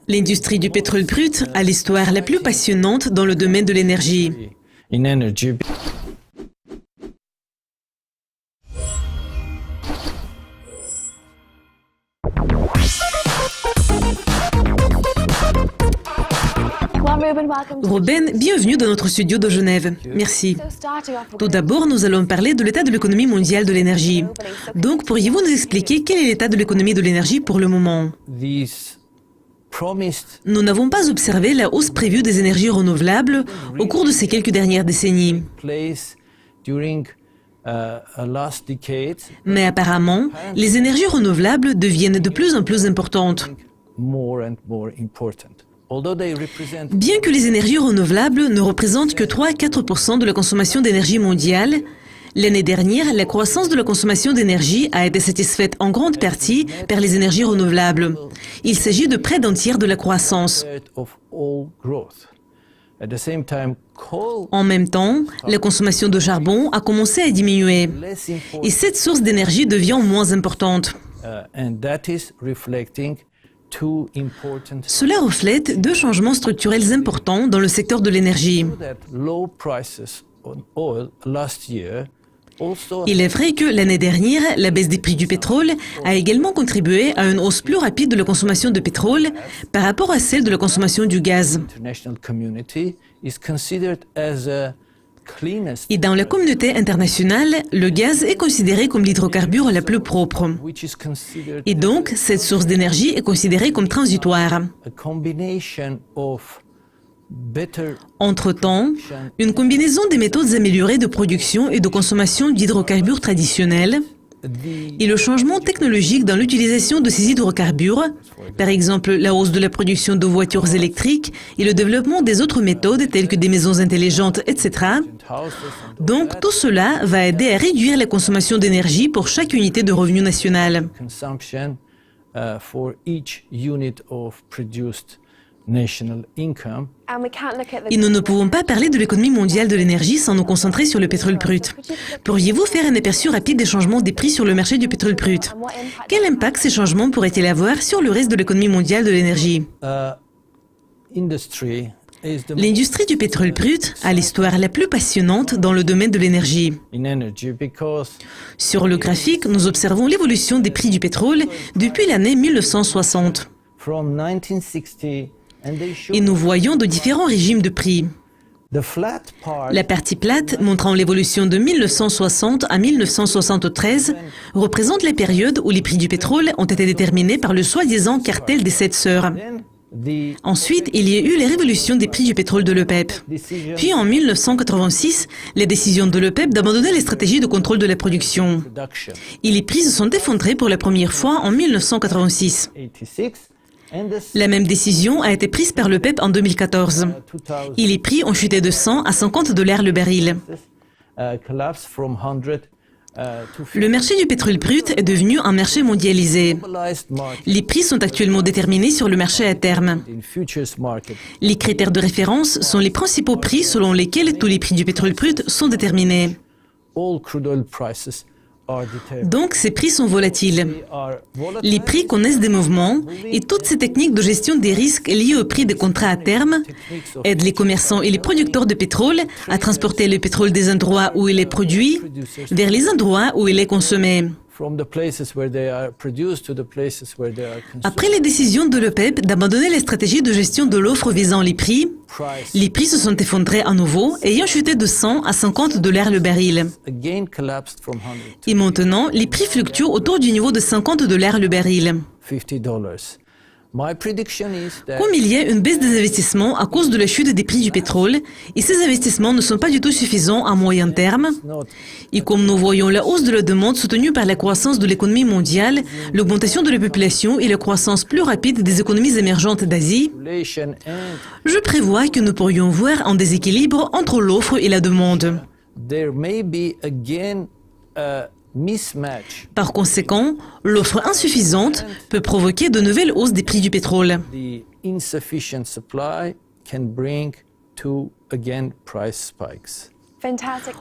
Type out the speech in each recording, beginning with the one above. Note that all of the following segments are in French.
L'industrie du pétrole brut a l'histoire la plus passionnante dans le domaine de l'énergie. Robin, bienvenue dans notre studio de Genève. Merci. Tout d'abord, nous allons parler de l'état de l'économie mondiale de l'énergie. Donc, pourriez-vous nous expliquer quel est l'état de l'économie de l'énergie pour le moment? Nous n'avons pas observé la hausse prévue des énergies renouvelables au cours de ces quelques dernières décennies. Mais apparemment, les énergies renouvelables deviennent de plus en plus importantes. Bien que les énergies renouvelables ne représentent que 3 à 4% de la consommation d'énergie mondiale, l'année dernière, la croissance de la consommation d'énergie a été satisfaite en grande partie par les énergies renouvelables. Il s'agit de près d'un tiers de la croissance. En même temps, la consommation de charbon a commencé à diminuer et cette source d'énergie devient moins importante. Cela reflète deux changements structurels importants dans le secteur de l'énergie. Il est vrai que l'année dernière, la baisse des prix du pétrole a également contribué à une hausse plus rapide de la consommation de pétrole par rapport à celle de la consommation du gaz. Et dans la communauté internationale, le gaz est considéré comme l'hydrocarbure la plus propre. Et donc, cette source d'énergie est considérée comme transitoire. Entre-temps, une combinaison des méthodes améliorées de production et de consommation d'hydrocarbures traditionnels et le changement technologique dans l'utilisation de ces hydrocarbures, par exemple la hausse de la production de voitures électriques et le développement des autres méthodes telles que des maisons intelligentes, etc. Donc tout cela va aider à réduire la consommation d'énergie pour chaque unité de revenu national. Et nous ne pouvons pas parler de l'économie mondiale de l'énergie sans nous concentrer sur le pétrole brut. Pourriez-vous faire un aperçu rapide des changements des prix sur le marché du pétrole brut? Quel impact ces changements pourraient-ils avoir sur le reste de l'économie mondiale de l'énergie? L'industrie du pétrole brut a l'histoire la plus passionnante dans le domaine de l'énergie. Sur le graphique, nous observons l'évolution des prix du pétrole depuis l'année 1960. Et nous voyons de différents régimes de prix. La partie plate, montrant l'évolution de 1960 à 1973, représente la période où les prix du pétrole ont été déterminés par le soi-disant cartel des 7 sœurs. Ensuite, il y a eu les révolutions des prix du pétrole de l'OPEP. Puis en 1986, la décision de l'OPEP d'abandonner les stratégies de contrôle de la production. Et les prix se sont effondrés pour la première fois en 1986. La même décision a été prise par l'OPEP en 2014. Et les prix ont chuté de 100 à 50 $ le baril. Le marché du pétrole brut est devenu un marché mondialisé. Les prix sont actuellement déterminés sur le marché à terme. Les critères de référence sont les principaux prix selon lesquels tous les prix du pétrole brut sont déterminés. Donc, ces prix sont volatiles. Les prix connaissent des mouvements et toutes ces techniques de gestion des risques liés au prix des contrats à terme aident les commerçants et les producteurs de pétrole à transporter le pétrole des endroits où il est produit vers les endroits où il est consommé. Après les décisions de l'OPEP d'abandonner les stratégies de gestion de l'offre visant les prix se sont effondrés à nouveau, ayant chuté de 100 à 50 $ le baril. Et maintenant, les prix fluctuent autour du niveau de 50 $ le baril. Comme il y a une baisse des investissements à cause de la chute des prix du pétrole, et ces investissements ne sont pas du tout suffisants à moyen terme, et comme nous voyons la hausse de la demande soutenue par la croissance de l'économie mondiale, l'augmentation de la population et la croissance plus rapide des économies émergentes d'Asie, je prévois que nous pourrions voir un déséquilibre entre l'offre et la demande. Par conséquent, l'offre insuffisante peut provoquer de nouvelles hausses des prix du pétrole.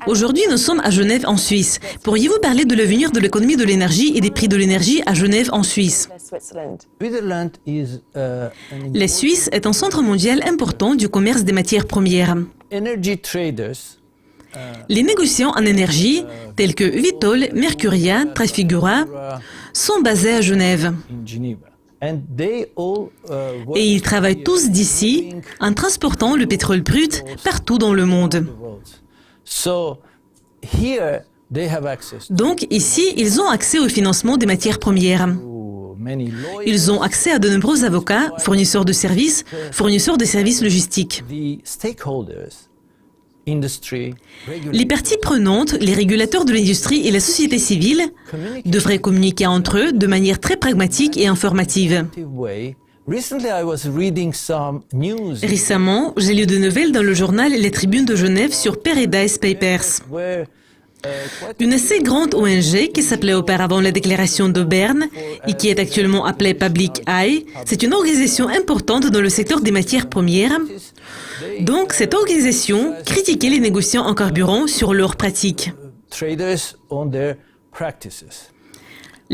Aujourd'hui, nous sommes à Genève, en Suisse. Pourriez-vous parler de l'avenir de l'économie de l'énergie et des prix de l'énergie à Genève, en Suisse? La Suisse est un centre mondial important du commerce des matières premières. Les négociants en énergie, tels que Vitol, Mercuria, Trafigura, sont basés à Genève. Et ils travaillent tous d'ici en transportant le pétrole brut partout dans le monde. Donc ici, ils ont accès au financement des matières premières. Ils ont accès à de nombreux avocats, fournisseurs de services logistiques. Les parties prenantes, les régulateurs de l'industrie et la société civile devraient communiquer entre eux de manière très pragmatique et informative. Récemment, j'ai lu des nouvelles dans le journal Les Tribunes de Genève sur Paradise Papers. Une assez grande ONG qui s'appelait auparavant la Déclaration de Berne et qui est actuellement appelée Public Eye, c'est une organisation importante dans le secteur des matières premières. Donc, cette organisation critiquait les négociants en carburant sur leurs pratiques.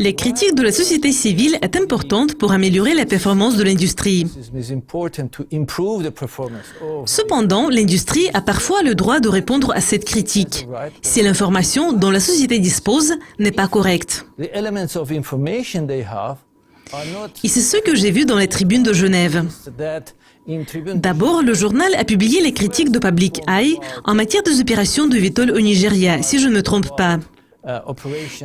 La critique de la société civile est importante pour améliorer la performance de l'industrie. Cependant, l'industrie a parfois le droit de répondre à cette critique si l'information dont la société dispose n'est pas correcte. Et c'est ce que j'ai vu dans les tribunes de Genève. D'abord, le journal a publié les critiques de Public Eye en matière des opérations de Vitol au Nigeria, si je ne me trompe pas.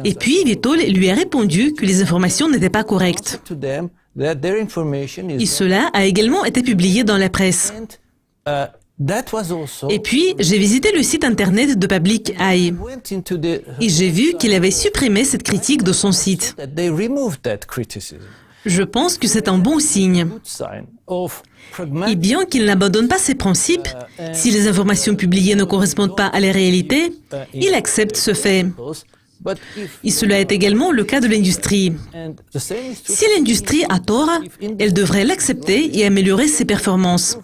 Et puis, Vitol lui a répondu que les informations n'étaient pas correctes. Et cela a également été publié dans la presse. Et puis, j'ai visité le site internet de Public Eye. Et j'ai vu qu'il avait supprimé cette critique de son site. Je pense que c'est un bon signe. Et bien qu'il n'abandonne pas ses principes, si les informations publiées ne correspondent pas à la réalité, il accepte ce fait. Et cela est également le cas de l'industrie. Si l'industrie a tort, elle devrait l'accepter et améliorer ses performances.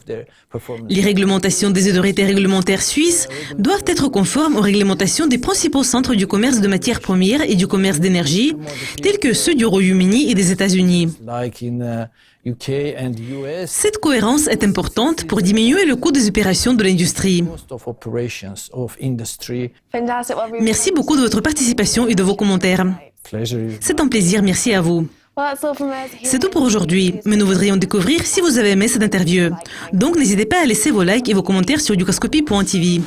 Les réglementations des autorités réglementaires suisses doivent être conformes aux réglementations des principaux centres du commerce de matières premières et du commerce d'énergie, tels que ceux du Royaume-Uni et des États-Unis. Cette cohérence est importante pour diminuer le coût des opérations de l'industrie. Merci beaucoup de votre participation et de vos commentaires. C'est un plaisir, merci à vous. C'est tout pour aujourd'hui, mais nous voudrions découvrir si vous avez aimé cette interview. Donc n'hésitez pas à laisser vos likes et vos commentaires sur dukascopy.tv.